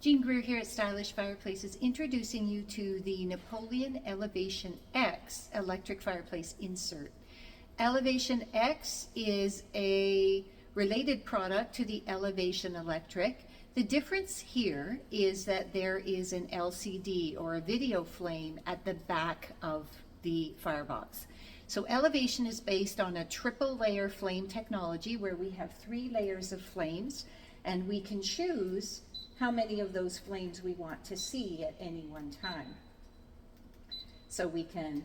Jean Greer here at Stylish Fireplaces, introducing you to the Napoleon Elevation X Electric Fireplace Insert. Elevation X is a related product to the Elevation Electric. The difference here is that there is an LCD or a video flame at the back of the firebox. So Elevation is based on a triple layer flame technology where we have 3 layers of flames, and we can choose how many of those flames we want to see at any one time. So we can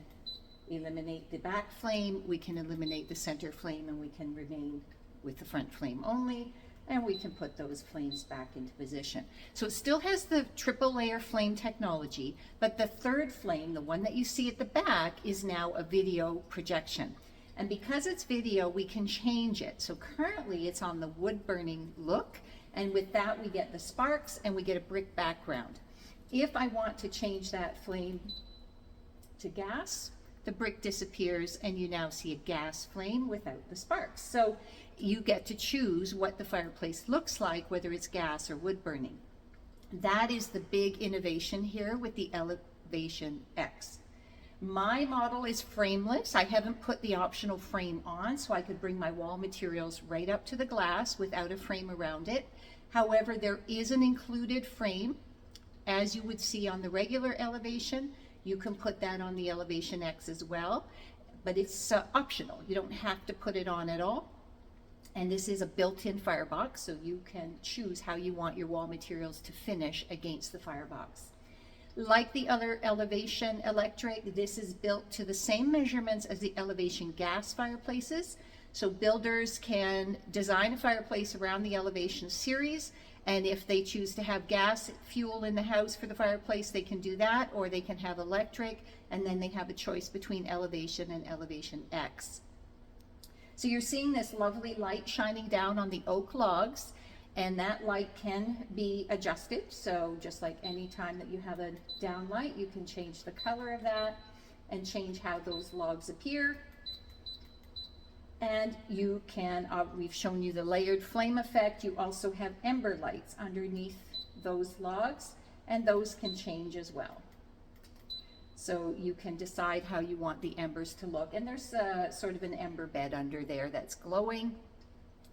eliminate the back flame, we can eliminate the center flame, and we can remain with the front flame only, and we can put those flames back into position. So it still has the triple layer flame technology, but the third flame, the one that you see at the back, is now a video projection. And because it's video, we can change it. So currently it's on the wood burning look, and with that we get the sparks and we get a brick background. If I want to change that flame to gas, the brick disappears and you now see a gas flame without the sparks. So you get to choose what the fireplace looks like, whether it's gas or wood burning. That is the big innovation here with the Elevation X. My model is frameless. I haven't put the optional frame on, so I could bring my wall materials right up to the glass without a frame around it. However, there is an included frame, as you would see on the regular Elevation. You can put that on the Elevation X as well, but it's optional. You don't have to put it on at all. And this is a built-in firebox, so you can choose how you want your wall materials to finish against the firebox. Like the other Elevation Electric, this is built to the same measurements as the Elevation gas fireplaces. So builders can design a fireplace around the Elevation series, and if they choose to have gas fuel in the house for the fireplace, they can do that, or they can have electric, and then they have a choice between Elevation and Elevation X. So you're seeing this lovely light shining down on the oak logs, and that light can be adjusted. So just like any time that you have a down light, you can change the color of that and change how those logs appear. And you can, we've shown you the layered flame effect. You also have ember lights underneath those logs, and those can change as well. So you can decide how you want the embers to look. And there's sort of an ember bed under there that's glowing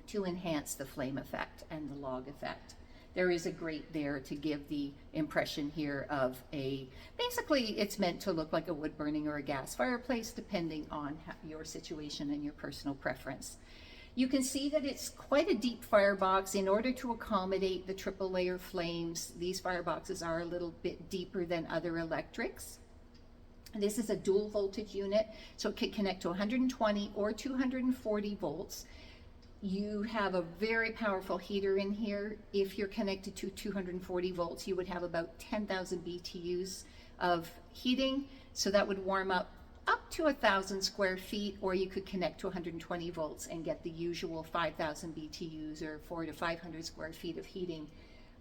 to enhance the flame effect and the log effect. There is a grate there to give the impression here of basically it's meant to look like a wood burning or a gas fireplace, depending on your situation and your personal preference. You can see that it's quite a deep firebox. In order to accommodate the triple layer flames, these fireboxes are a little bit deeper than other electrics. This is a dual voltage unit, so it can connect to 120 or 240 volts. You have a very powerful heater in here. If you're connected to 240 volts, you would have about 10,000 BTUs of heating. So that would warm up to 1,000 square feet, or you could connect to 120 volts and get the usual 5,000 BTUs or 400 to 500 square feet of heating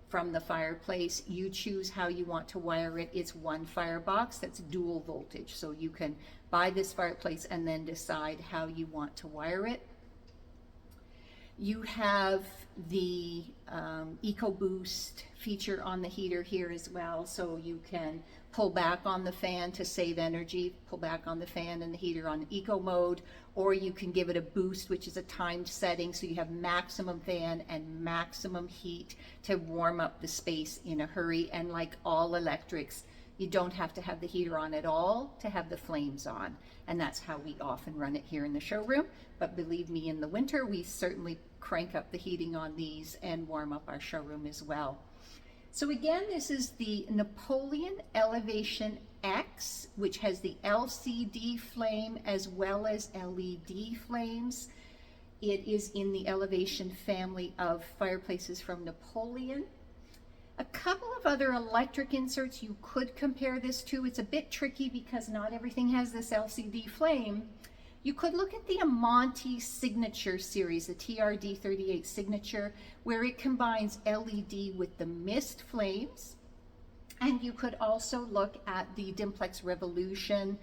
from the fireplace. You choose how you want to wire it. It's one firebox that's dual voltage. So you can buy this fireplace and then decide how you want to wire it. You have the EcoBoost feature on the heater here as well, so you can pull back on the fan to save energy, pull back on the fan and the heater on eco mode, or you can give it a boost, which is a timed setting, so you have maximum fan and maximum heat to warm up the space in a hurry. And like all electrics, you don't have to have the heater on at all to have the flames on. And that's how we often run it here in the showroom. But believe me, in the winter, we certainly crank up the heating on these and warm up our showroom as well. So again, this is the Napoleon Elevation X, which has the LCD flame as well as LED flames. It is in the Elevation family of fireplaces from Napoleon. A couple of other electric inserts you could compare this to. It's a bit tricky because not everything has this LCD flame. You could look at the Amante Signature series, the TRD38 Signature, where it combines LED with the mist flames. And you could also look at the Dimplex Revolution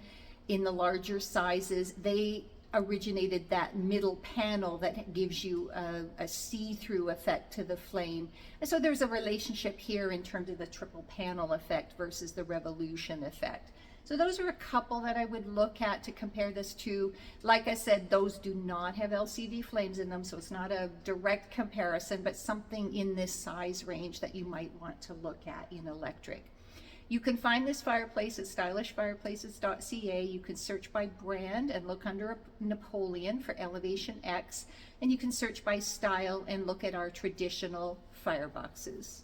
in the larger sizes. They originated that middle panel that gives you a see-through effect to the flame. And so there's a relationship here in terms of the triple panel effect versus the revolution effect. So those are a couple that I would look at to compare this to. Like I said, those do not have LCD flames in them, so it's not a direct comparison, but something in this size range that you might want to look at in electric. You can find this fireplace at stylishfireplaces.ca. You can search by brand and look under Napoleon for Elevation X, and you can search by style and look at our traditional fireboxes.